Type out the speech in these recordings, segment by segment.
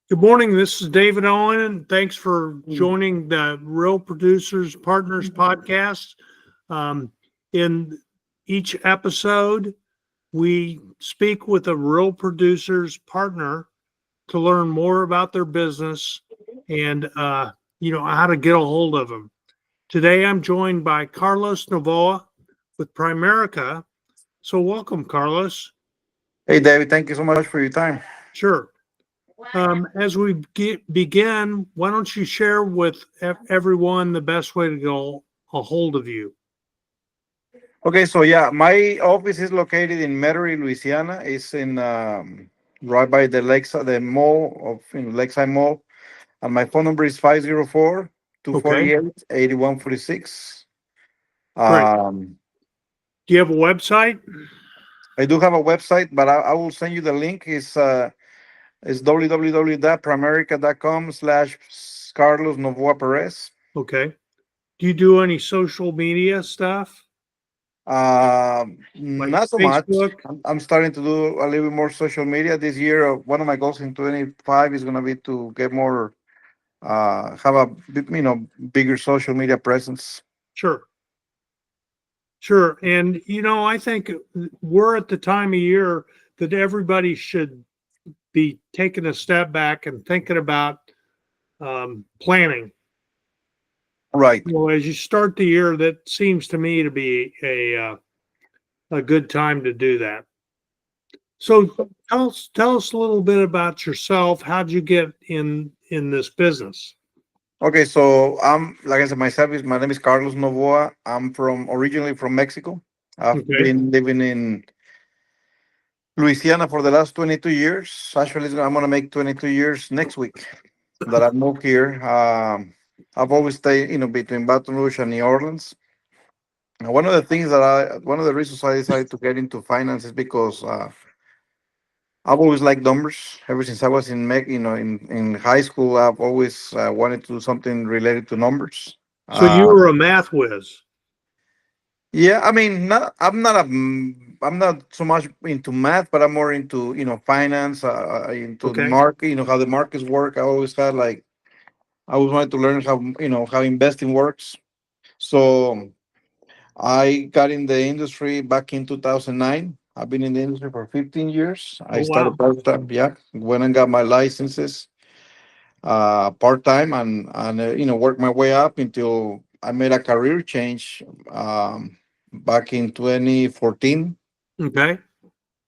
Good morning. This is David Owen, and thanks for Mm. joining the Real Producers Partners podcast. Um, in each episode, we speak with a real producers partner to learn more about their business and how to get a hold of them. Today, I'm joined by Carlos Novoa with Primerica. So, welcome, Carlos. Hey, David, thank you so much for your time. Sure. As we begin, why don't you share with everyone the best way to go a hold of you? Okay, so yeah, my office is located in Metairie, Louisiana. It's in right by the Lakeside, the mall of Lakeside Mall, and my phone number is 504 two forty Okay, eight 8146. great. Um, Do you have a website? I do have a website, but I will send you the link. It's www.primerica.com/ Carlos Novoa Perez. Okay. Do you do any social media stuff like Not so much. Facebook? I'm starting to do a little bit more social media this year. One of my goals in 25 is going to be to get more, have a bigger social media presence. Sure, sure. And I think we're at the time of year that everybody should be taking a step back and thinking about planning. Right. As you start the year, that seems to me to be a good time to do that. So tell us a little bit about yourself. How'd you get in this business? Okay. So like I said, my name is Carlos Novoa. I'm from originally from Mexico. I've Okay. been living in Louisiana for the last 22 years. Actually, I'm going to make 22 years next week that I moved here. I've always stayed, between Baton Rouge and New Orleans. And one of the reasons I decided to get into finance is because I've always liked numbers. Ever since I was in high school, I've always wanted to do something related to numbers. So you Uh, were a math whiz. yeah, I mean, I'm not so much into math, but I'm more into finance, into the Okay. market, how the markets work. I always wanted to learn how investing works. So I got in the industry back in 2009. I've been in the industry for 15 years. I Oh started wow. part time, yeah, went and got my licenses part time and worked my way up until I made a career change back in 2014, Okay.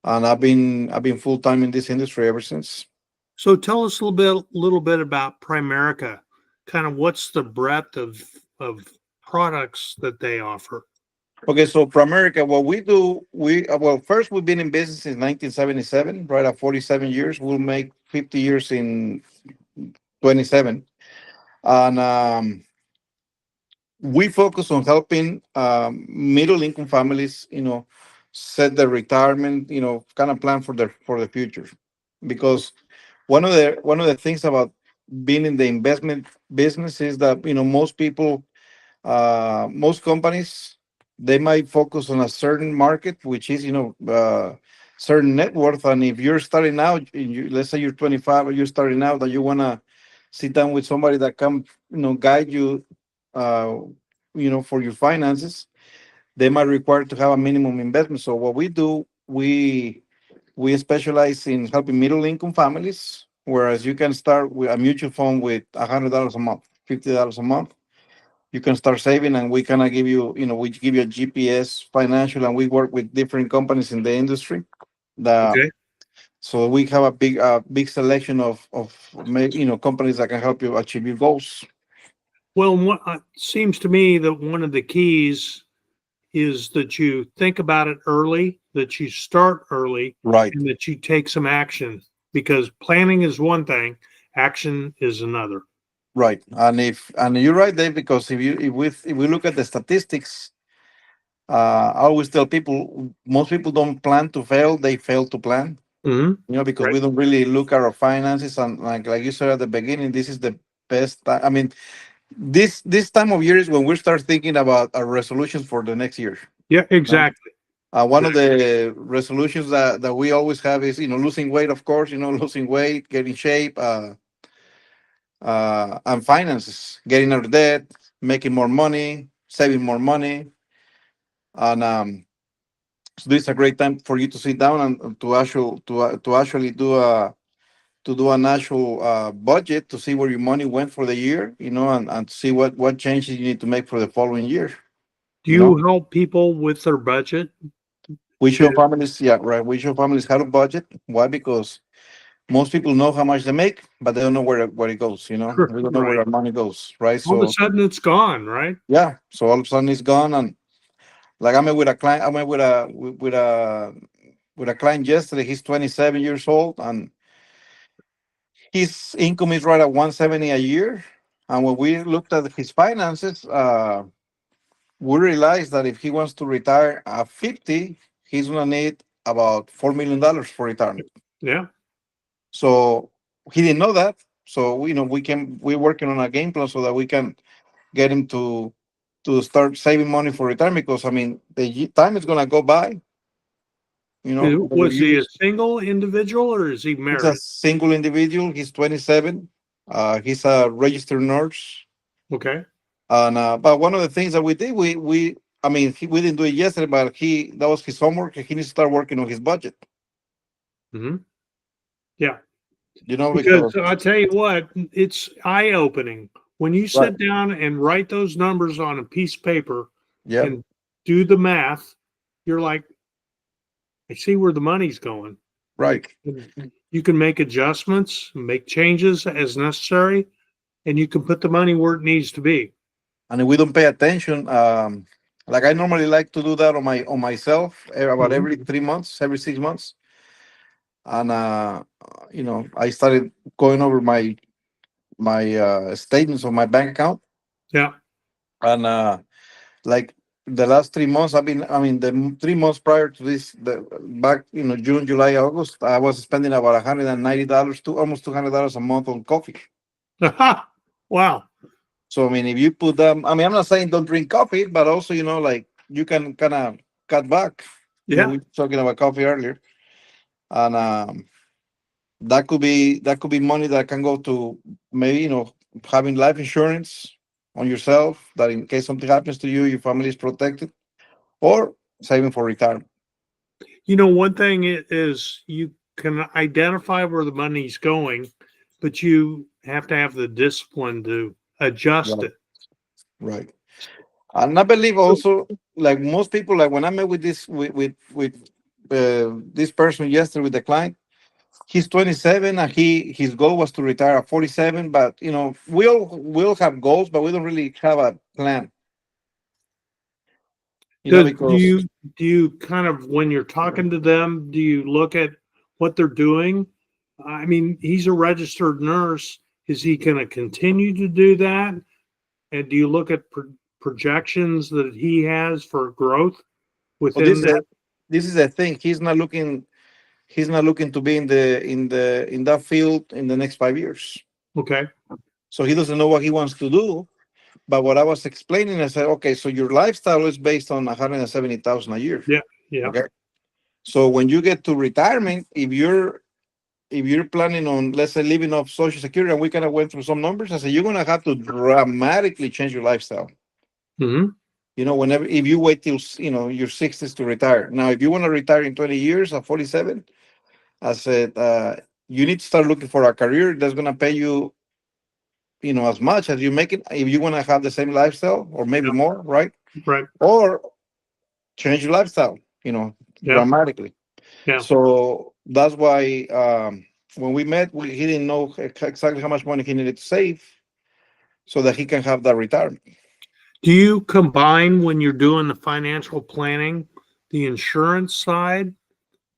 and I've been full time in this industry ever since. So tell us a little bit about Primerica. Kind of what's the breadth of products that they offer? Okay, so Pramerica, what we do, well, first we've been in business since 1977, right? At 47 years, we'll make 50 years in 27. And we focus on helping middle income families, set their retirement, kind of plan for the future. Because one of the things about being in the investment business is that most companies, they might focus on a certain market, which is certain net worth. And if you're starting out, let's say you're 25 or you're starting out, that you want to sit down with somebody that can guide you, uh, for your finances, they might require to have a minimum investment. So what we do, we specialize in helping middle income families, whereas you can start with a mutual fund with $100 a month, $50 a month. You can start saving, and we kind of give you, we give you a GPS financial, and we work with different companies in the industry. The Okay. So we have a big selection of companies that can help you achieve your goals. Well, what seems to me that one of the keys is that you think about it early, that you start early, Right. and that you take some action because planning is one thing, action is another. Right. And you're right, Dave, because if we look at the statistics, I always tell people most people don't plan to fail; they fail to plan. Hmm. Because Right. we don't really look at our finances, and like you said at the beginning, this is the best time. I mean, this time of year is when we start thinking about our resolutions for the next year. Yeah, No? exactly. One of the resolutions that we always have is losing weight, of course, losing weight, get in shape. and finances, getting out of debt, making more money, saving more money, and so this is a great time for you to sit down and to actually do an actual budget to see where your money went for the year, and to see what changes you need to make for the following year. Do You know, you help people with their budget? we show To, families, yeah, right. We show families how to budget. Why? Because most people know how much they make, but they don't know where it goes. We don't know where right. our money goes, right? All of a So sudden it's gone, right? yeah, so all of a sudden it's gone, and like I met with a client, I met with a client yesterday. He's 27 years old, and his income is right at 170 a year. And when we looked at his finances, we realized that if he wants to retire at 50, he's gonna need about $4 million for retirement. Yeah. So he didn't know that. So we're working on a game plan so that we can get him to start saving money for retirement. Because I mean, time is gonna go by. The Was he a years. single individual or is he He's a married? single individual. He's 27. He's a registered nurse. Okay. And but one of the things that we did, we I mean, we didn't do it yesterday, but that was his homework. He needs to start working on his budget. Hmm. Yeah. Because Because I tell you what, it's eye opening when you right, sit down and write those numbers on a piece of paper yeah, and do the math. You're like, I see where the money's going. right. And you can make adjustments, make changes as necessary, and you can put the money where it needs to be. And if we don't pay attention, like I normally like to do that on myself about Mhm. every 3 months, every 6 months, and I started going over my statements of my bank account, Yeah. and like the last 3 months, I mean, the 3 months prior to this, back, June, July, August, I was spending about $190 to almost $200 a month on coffee. Wow. So I mean, if you put them, I mean, I'm not saying don't drink coffee, but also, like you can kind of cut back. Yeah. We were talking about coffee earlier, and that could be money that can go to maybe having life insurance on yourself, that in case something happens to you, your family is protected, or saving for retirement. One thing is you can identify where the money's going, but you have to have the discipline to adjust Right. it. Right. And I believe also, like most people, like when I met with this person yesterday with the client, he's 27 and his goal was to retire at 47. But we all have goals, but we don't really have a plan. Do Because you kind of when you're talking to them, do you look at what they're doing? I mean, he's a registered nurse. Is he going to continue to do that? And do you look at projections that he has for growth well, within that? this is the thing. He's not looking to be in that field in the next 5 years. Okay. So he doesn't know what he wants to do. But what I was explaining, I said, okay, so your lifestyle is based on 170,000 a year. Yeah. Yeah. Okay. So when you get to retirement, if you're planning on, let's say, living off Social Security, and we kind of went through some numbers, I said you're gonna have to dramatically change your lifestyle. Hmm. Whenever if you wait till your 60s to retire. Now, if you want to retire in 20 years at 47, I said you need to start looking for a career that's gonna pay you, as much as you make it. If you want to have the same lifestyle or maybe Yeah. more, right? Right. Or change your lifestyle, Yeah. dramatically. Yeah. So that's why when we met, he didn't know exactly how much money he needed to save so that he can have that retirement. Do you combine when you're doing the financial planning, the insurance side?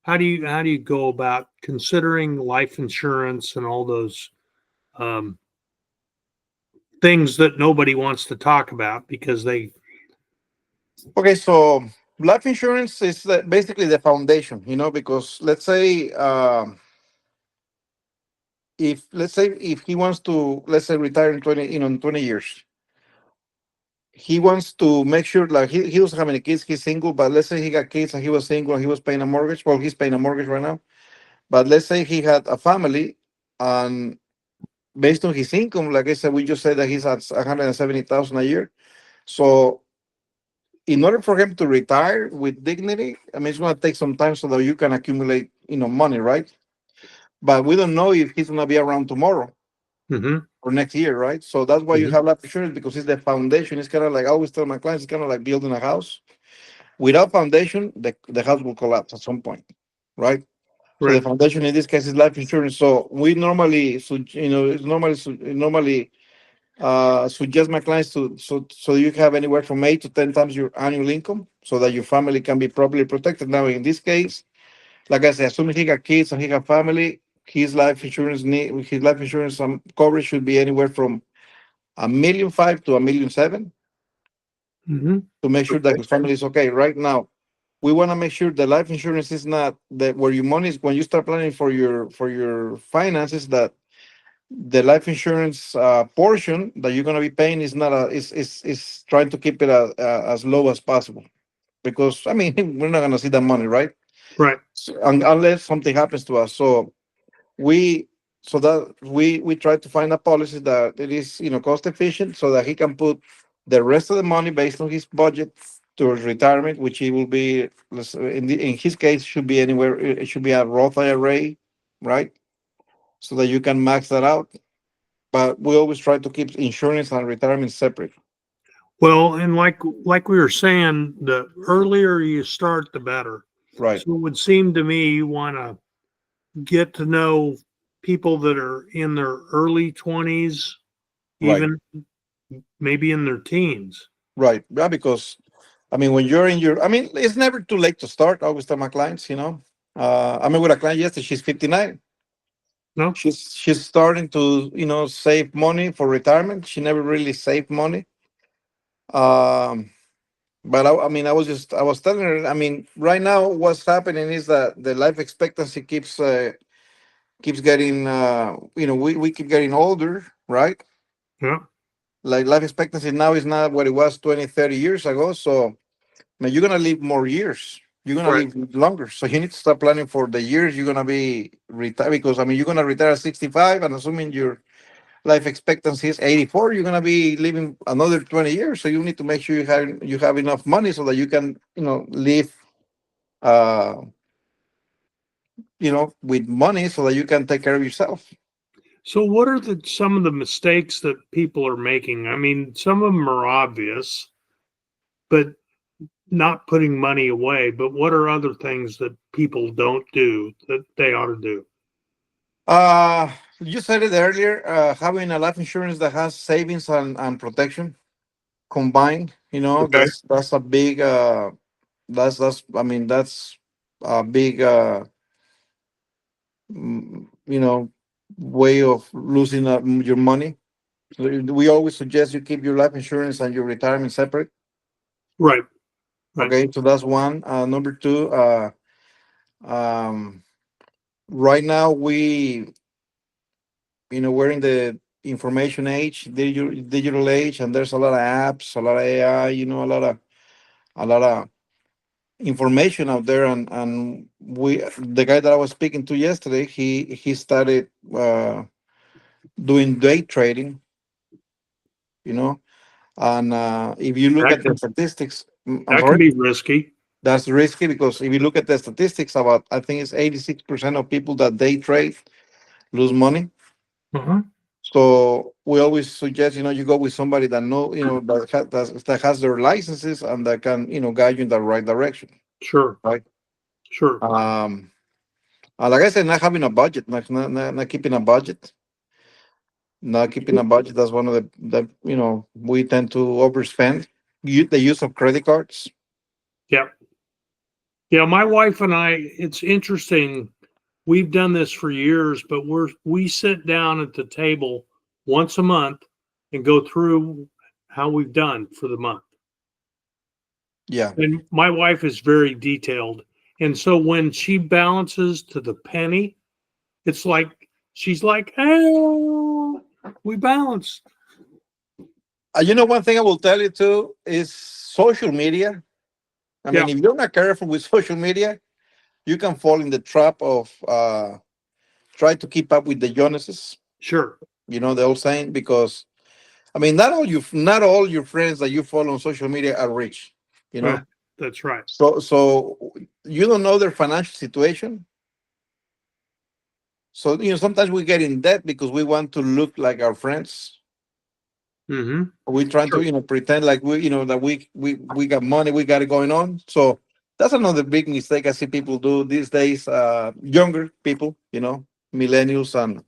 How do you go about considering life insurance and all those um, things that nobody wants to talk about because they Okay, so life insurance is basically the foundation, because let's say if he wants to, let's say, retire in 20 years, he wants to make sure, like, he doesn't have any kids, he's single, but let's say he got kids and he was single and he was paying a mortgage. Well, he's paying a mortgage right now. But let's say he had a family, and based on his income. Like I said, we just said that he's at 170,000 a year. So in order for him to retire with dignity, I mean, it's going to take some time so that you can accumulate, money, right? But we don't know if he's going to be around tomorrow Mm-hmm. or next year, right? So that's why you Mm-hmm. have life insurance, because it's the foundation. It's kind of like I always tell my clients, it's kind of like building a house. Without foundation, the house will collapse at some point, right? So the Right. foundation in this case is life insurance. So we normally, so it's normally suggest my clients to so you have anywhere from 8 to 10 times your annual income, so that your family can be properly protected. Now, in this case, like I said, assuming he got kids and he got family, his life insurance coverage should be anywhere from 1.5 million to 1.7 million Mm-hmm. to make sure that Okay. his family is okay. Right now, we want to make sure the life insurance is not that where your money is when you start planning for your finances, that the life insurance portion that you're going to be paying is not is trying to keep it as low as possible, because I mean we're not going to see that money, right? Right. So, unless something happens to us. We so that we try to find a policy that it is cost efficient, so that he can put the rest of the money based on his budget towards retirement, which he will be in his case should be anywhere. It should be a Roth IRA, right? So that you can max that out. But we always try to keep insurance and retirement separate. Well, and like we were saying, the earlier you start, the better. Right, So it would seem to me you want to get to know people that are in their early 20s, right, even maybe in their teens. right. Yeah, because I mean, when you're in your, I mean, it's never too late to start. I always tell my clients, I mean, with a client yesterday, she's 59. No? She's starting to, save money for retirement. She never really saved money. Um, but I mean, I was telling her, I mean, right now, what's happening is that the life expectancy keeps getting, we keep getting older, right? Yeah. Like life expectancy now is not what it was 20, 30 years ago. So, man, you're gonna live more years. You're gonna Right. live longer. So you need to start planning for the years you're gonna be retired. Because I mean, you're gonna retire at 65, and assuming your life expectancy is 84, you're gonna be living another 20 years. So you need to make sure you have enough money so that you can, live, uh, with money so that you can take care of yourself. So what are some of the mistakes that people are making? I mean, some of them are obvious, but not putting money away. But what are other things that people don't do that they ought to do? You said it earlier, having a life insurance that has savings and protection combined, Okay. that's a big, that's I mean, that's a big, way of losing your money. So we always suggest you keep your life insurance and your retirement separate. Right. Right. Okay, so that's one. Number two, um, right now we're in the information age, digital age, and there's a lot of apps, a lot of AI, a lot of information out there, and the guy that I was speaking to yesterday, he started doing day trading, you know and if you look That at the can statistics, I'm that can sorry, be risky. that's risky, because if you look at the statistics, about I think it's 86% of people that day trade lose money. Uh-huh. So we always suggest, you go with somebody that know, that has their licenses, and that can, guide you in the right direction, Sure. right? Sure. um like I said, not having a budget, not keeping a budget. Not keeping a budget, that's one of we tend to overspend. The use of credit cards. Yeah. Yeah. My wife and I, it's interesting. We've done this for years, but we sit down at the table once a month and go through how we've done for the month. Yeah. And my wife is very detailed. And so when she balances to the penny, it's like she's like, "Oh, we balanced." One thing I will tell you too is social media. I Yeah, mean, if you're not careful with social media, you can fall in the trap of try to keep up with the Joneses. sure. You know the old saying, because I mean, not all your friends that you follow on social media are rich. You Uh, know, that's right. so you don't know their financial situation. So sometimes we get in debt because we want to look like our friends. Mm-hmm. We trying to Sure. pretend like that we got money, we got it going on. So that's another big mistake I see people do these days. Younger people, millennials and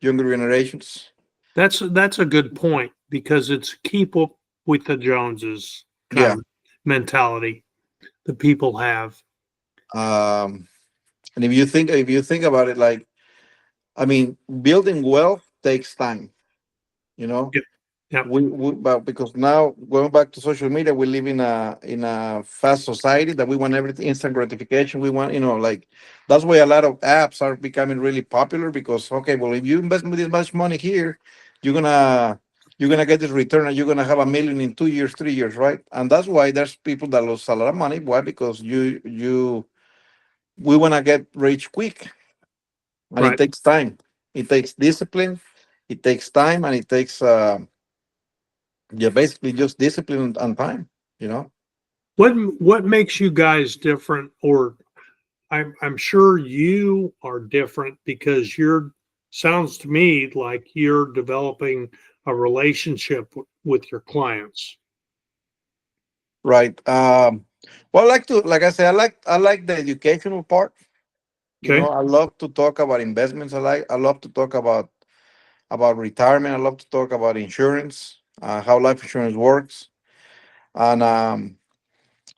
younger generations. That's a good point because it's keep up with the Joneses kind Yeah. of mentality that people have. Um, and if you think about it, like, I mean, building wealth takes time. You know, Yep. Yep. but because now going back to social media, we live in a fast society that we want everything instant gratification. We want, like, that's why a lot of apps are becoming really popular, because okay, well, if you invest this much money here, you're gonna you're gonna get this return, and you're gonna have 1 million in 2 years, 3 years, right? And that's why there's people that lose a lot of money. Why? Because we want to get rich quick, and it Right. takes time. It takes discipline. It takes time, and it takes yeah, basically just discipline and time. You know, What makes you guys different? Or I'm sure you are different because you're sounds to me like you're developing a relationship with your clients. right? Well, I like to, like I say, I like the educational part. Okay. I love to talk about investments. I love to talk about retirement. I love to talk about insurance, how life insurance works, and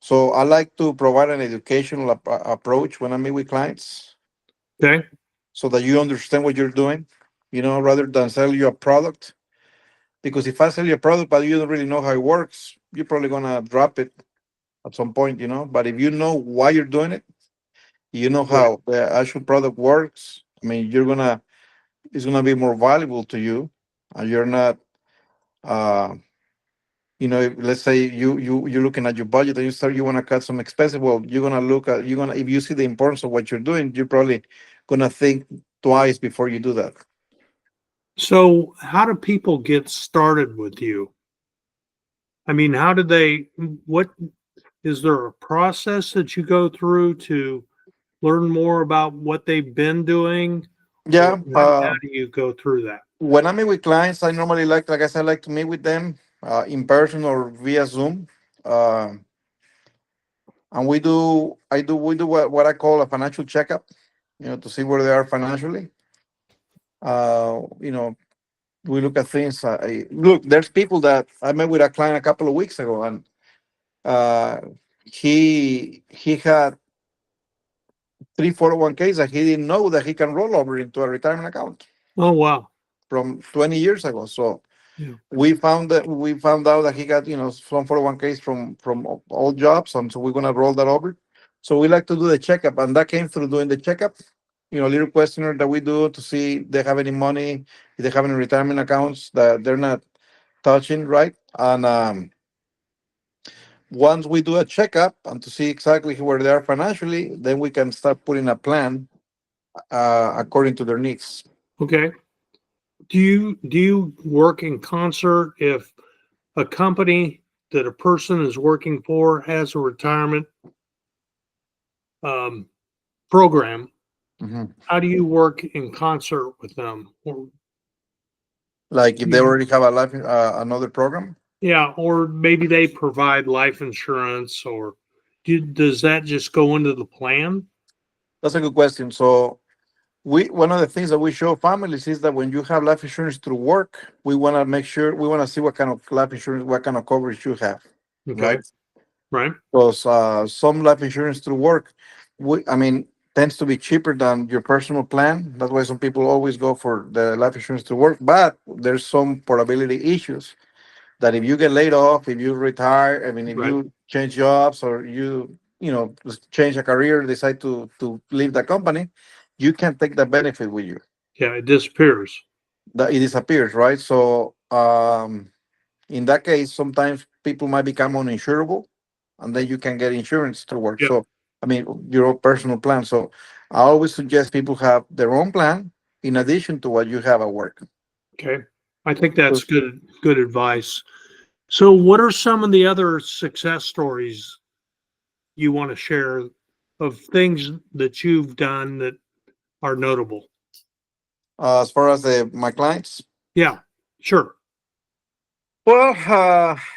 so I like to provide an educational approach when I meet with clients, Okay. so that you understand what you're doing. Rather than sell you a product. Because if I sell you a product but you don't really know how it works, you're probably gonna drop it at some point. But if you know why you're doing it, you know Right. how the actual product works. I mean, it's gonna be more valuable to you, and you're not. Uh, let's say you're looking at your budget and you want to cut some expenses. Well, you're gonna if you see the importance of what you're doing, you're probably gonna think twice before you do that. So, how do people get started with you? I mean, how do they, what is there a process that you go through to learn more about what they've been doing? Or Yeah. how do you go through that? When I meet with clients, I normally like I said, I like to meet with them in person or via Zoom. Uh, and we do what I call a financial checkup, to see where they are financially. You know, we look at things. Look, there's people that I met with a client a couple of weeks ago, and uh, he had three 401ks that he didn't know that he can roll over into a retirement account Oh, wow. from 20 years ago. So Yeah. we found out that he got some 401ks from old jobs, and so we're gonna roll that over. So we like to do the checkup, and that came through doing the checkup. Little questionnaire that we do to see if they have any money, if they have any retirement accounts that they're not touching, right? And once we do a checkup and to see exactly where they are financially, then we can start putting a plan according to their needs. Okay. Do you work in concert if a company that a person is working for has a retirement um, program? Mhm. How do you work in concert with them? Or Like if they you, already have a life another program. yeah, or maybe they provide life insurance, or does that just go into the plan? That's a good question. So one of the things that we show families is that when you have life insurance through work, we want to see what kind of life insurance, what kind of coverage you have, Okay, right? right. Because some life insurance through work, I mean, tends to be cheaper than your personal plan. That's why some people always go for the life insurance through work. But there's some portability issues that if you get laid off, if you retire, I mean, if Right. you change jobs, or just change a career, decide to leave the company, you can take the benefit with you. Yeah, it disappears. That it disappears, right? So in that case, sometimes people might become uninsurable, and then you can get insurance through work. Yep. So I mean, your own personal plan. So I always suggest people have their own plan in addition to what you have at work. Okay. I think that's good advice. So what are some of the other success stories you want to share of things that you've done that are notable? As far as my clients, Yeah, sure. well,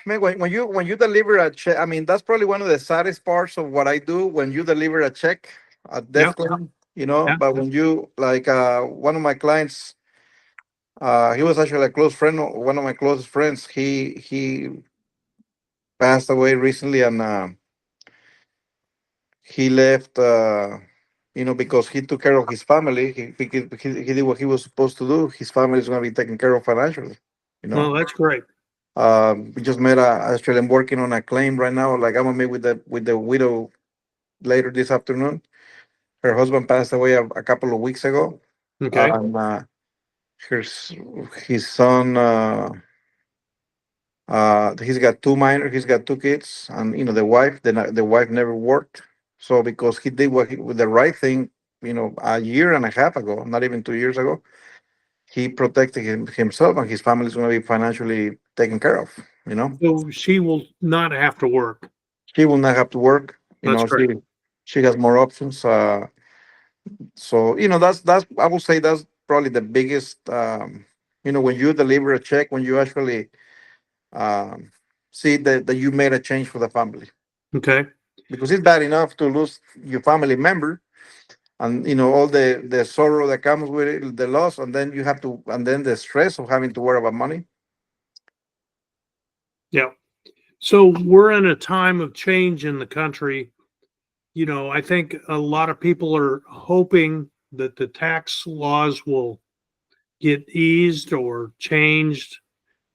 man, when you deliver a check, I mean that's probably one of the saddest parts of what I do when you deliver a check at Yeah, death claim, you know. yeah. But when you like one of my clients, he was actually a close friend, one of my closest friends. He passed away recently, and he left. You know, because he took care of his family, he did what he was supposed to do. His family is going to be taken care of financially. You know. Well, that's great. We just met actually I'm working on a claim right now. Like I'm gonna meet with the widow later this afternoon. Her husband passed away a couple of weeks ago. Okay. And her, his son, he's got two kids, and you know the wife never worked. So because he did the right thing, you know, a year and a half ago, not even 2 years ago, he protected himself, and his family is going to be financially taken care of. You know. So she will not have to work. She will not have to work. You That's know, great. she has more options. So you know, that's I would say that's probably the biggest. You know, when you deliver a check, when you actually um, see that you made a change for the family, Okay. because it's bad enough to lose your family member, and you know all the sorrow that comes with it, the loss, and then you have to, and then the stress of having to worry about money. Yeah. So we're in a time of change in the country. I think a lot of people are hoping that the tax laws will get eased or changed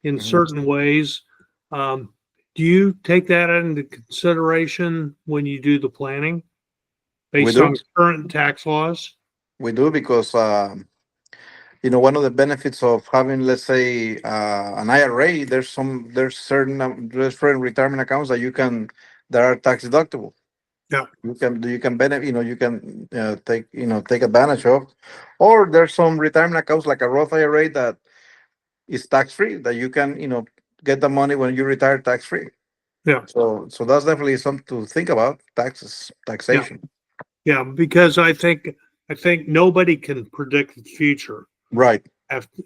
in Mhm. certain ways. Um, do you take that into consideration when you do the planning We based do, on current tax laws? we do because. You know, one of the benefits of having, let's say, an IRA, there's certain retirement accounts that are tax deductible. Yeah. You can benefit, you know, you can take advantage of, or there's some retirement accounts like a Roth IRA that is tax free, that you can, you know, get the money when you retire tax free. Yeah. So that's definitely something to think about, Yeah. taxation. Yeah. Because I think nobody can predict the future Right,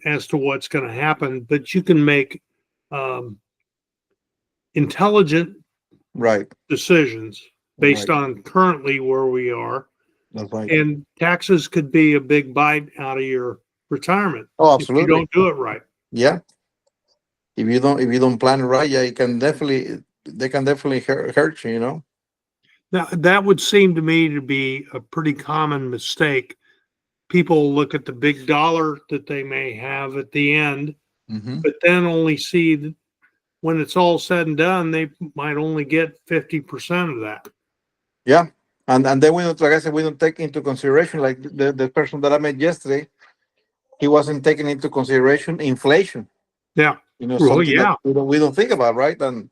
as to what's going to happen, but you can make um, intelligent right, decisions based right. on currently where we are. That's right. And taxes could be a big bite out of your retirement Oh, if you absolutely. don't do it right. Yeah. If you don't plan it right, yeah, it can definitely they can definitely hurt you. You know. Now, that would seem to me to be a pretty common mistake. People look at the big dollar that they may have at the end, Hmm. but then only see when it's all said and done, they might only get 50% of that. Yeah, and then we don't, like I said, we don't take into consideration like the person that I met yesterday. He wasn't taking into consideration inflation. Yeah. You know, Well, something that yeah. we don't think about, right? And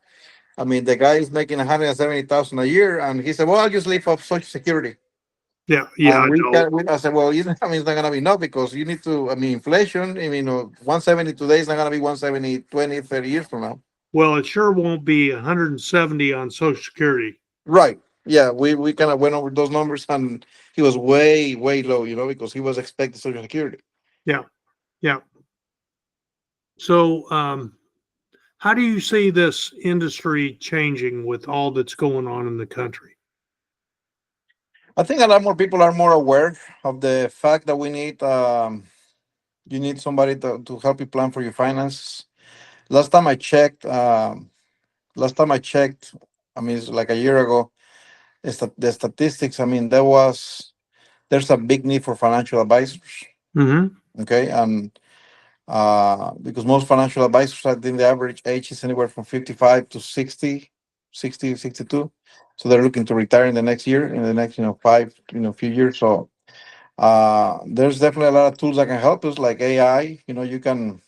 I mean, the guy is making 170,000 a year, and he said, "Well, I'll just leave off Social Security." Yeah. Yeah. And I know. I said, "Well, I mean, it's not gonna be enough because you need to. I mean, inflation. I mean, 170 today is not gonna be 170 20, 30 years from now." Well, it sure won't be 170 on Social Security. Right. Yeah, we kind of went over those numbers, and he was way, way low, you know, because he was expecting Social Security. Yeah. Yeah. So, how do you see this industry changing with all that's going on in the country? I think a lot more people are more aware of the fact that you need somebody to help you plan for your finances. Last time I checked, I mean, it's like a year ago, the statistics, I mean, there's a big need for financial advisors. Hmm. Okay. And because most financial advisors, I think the average age is anywhere from 55 to 62. So they're looking to retire in the next year, in the next, few years. So there's definitely a lot of tools that can help us, like AI. You know, you can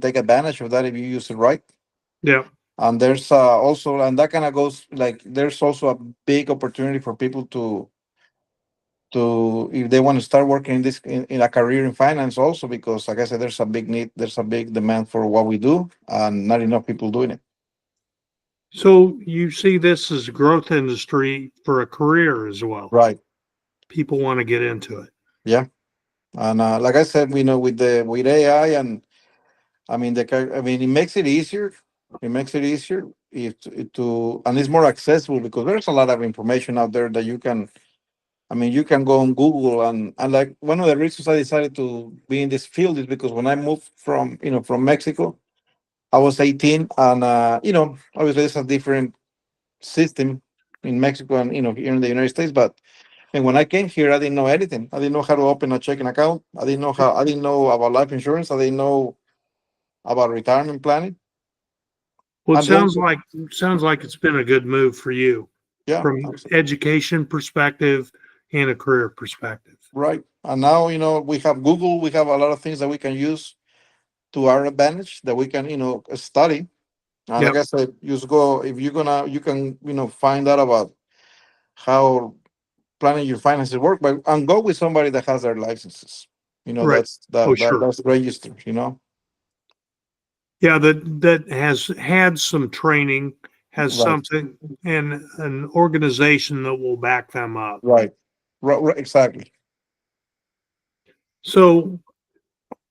take advantage of that if you use it right. Yeah. And there's also, and that kind of goes like, there's also a big opportunity for people to if they want to start working in this in a career in finance also, because like I said, there's a big need, there's a big demand for what we do, and not enough people doing it. So you see this as a growth industry for a career as well. Right. People want to get into it. Yeah. And like I said, we know with AI, and I mean I mean it makes it easier. It makes it easier if to and it's more accessible because there's a lot of information out there that you can. I mean, you can go on Google, and like one of the reasons I decided to be in this field is because when I moved from from Mexico, I was 18, and obviously there's a different system in Mexico and here in the United States. But and when I came here, I didn't know anything. I didn't know how to open a checking account. I didn't know about life insurance. I didn't know about retirement planning. Well, it And the only, sounds like it's been a good move for you yeah, from education perspective and a career perspective. right. And now we have Google. We have a lot of things that we can use to our advantage that we can study. And like Yep. I said, you just go if you're gonna you can find out about how planning your finances work, but and go with somebody that has their licenses. Right. Oh, sure. That's registered. Yeah, that has had some training, has Right, something and an organization that will back them up. right, right, exactly. So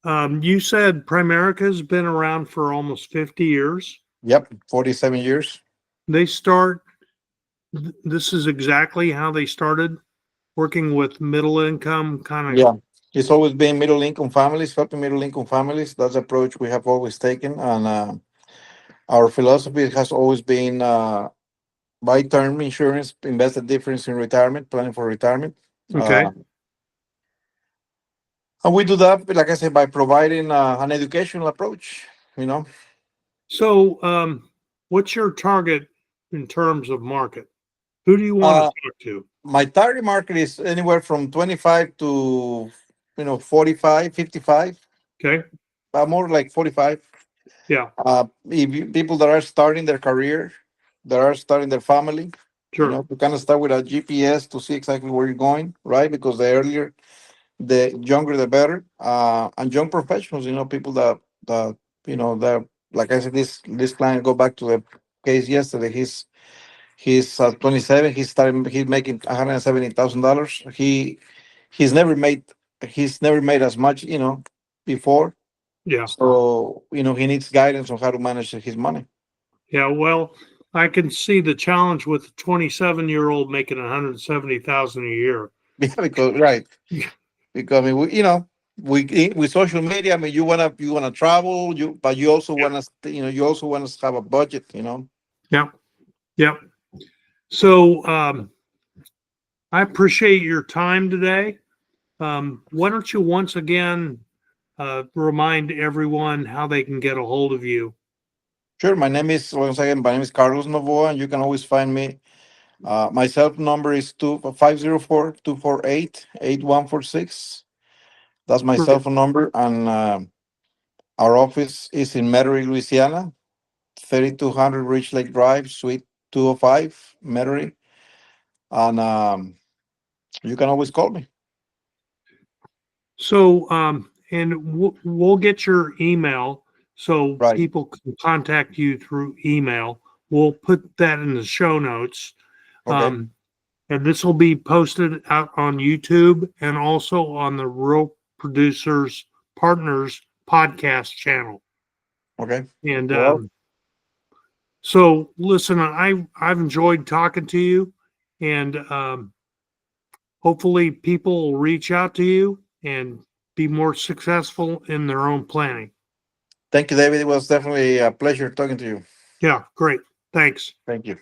you said Primerica's been around for almost 50 years. Yep, 47 years. They start, this is exactly how they started working with middle income kind of. Yeah, it's always been middle income families, helping middle income families. That's the approach we have always taken, and our philosophy has always been buy term insurance, invest the difference in retirement, planning for retirement. Okay. And we do that, like I said, by providing an educational approach. You know, So what's your target in terms of market? Who do you want to uh, talk to? my target market is anywhere from 25 to 45, 55, Okay. more like 45. Yeah, People that are starting their career, that are starting their family, sure. to kind of start with a GPS to see exactly where you're going, right? Because the earlier, the younger, the better. And young professionals, people that like I said, this client, go back to the case yesterday. He's 27. He's making $170,000. He's never made as much, before. Yeah. So he needs guidance on how to manage his money. Yeah. Well, I can see the challenge with a 27-year-old making 170,000 a year. Yeah, because right. Because I mean, with social media, I mean, you wanna travel, but you also Yeah. want to have a budget. Yeah. Yeah. So I appreciate your time today. Why don't you once again remind everyone how they can get a hold of you? Sure. Once again, my name is Carlos Novoa, and you can always find me. My cell number is 504-248-8146. That's my cell phone number, and our office is in Metairie, Louisiana, 3200 Rich Lake Drive, Suite 205, Metairie, and you can always call me. So, and we'll get your email so Right. people can contact you through email. We'll put that in the show notes. Okay. And this will be posted out on YouTube and also on the Rural Producers Partners podcast channel. Okay. And Well, so, listen, I've enjoyed talking to you, and hopefully, people will reach out to you and be more successful in their own planning. thank you, David. It was definitely a pleasure talking to you. Yeah, great. Thanks. Thank you.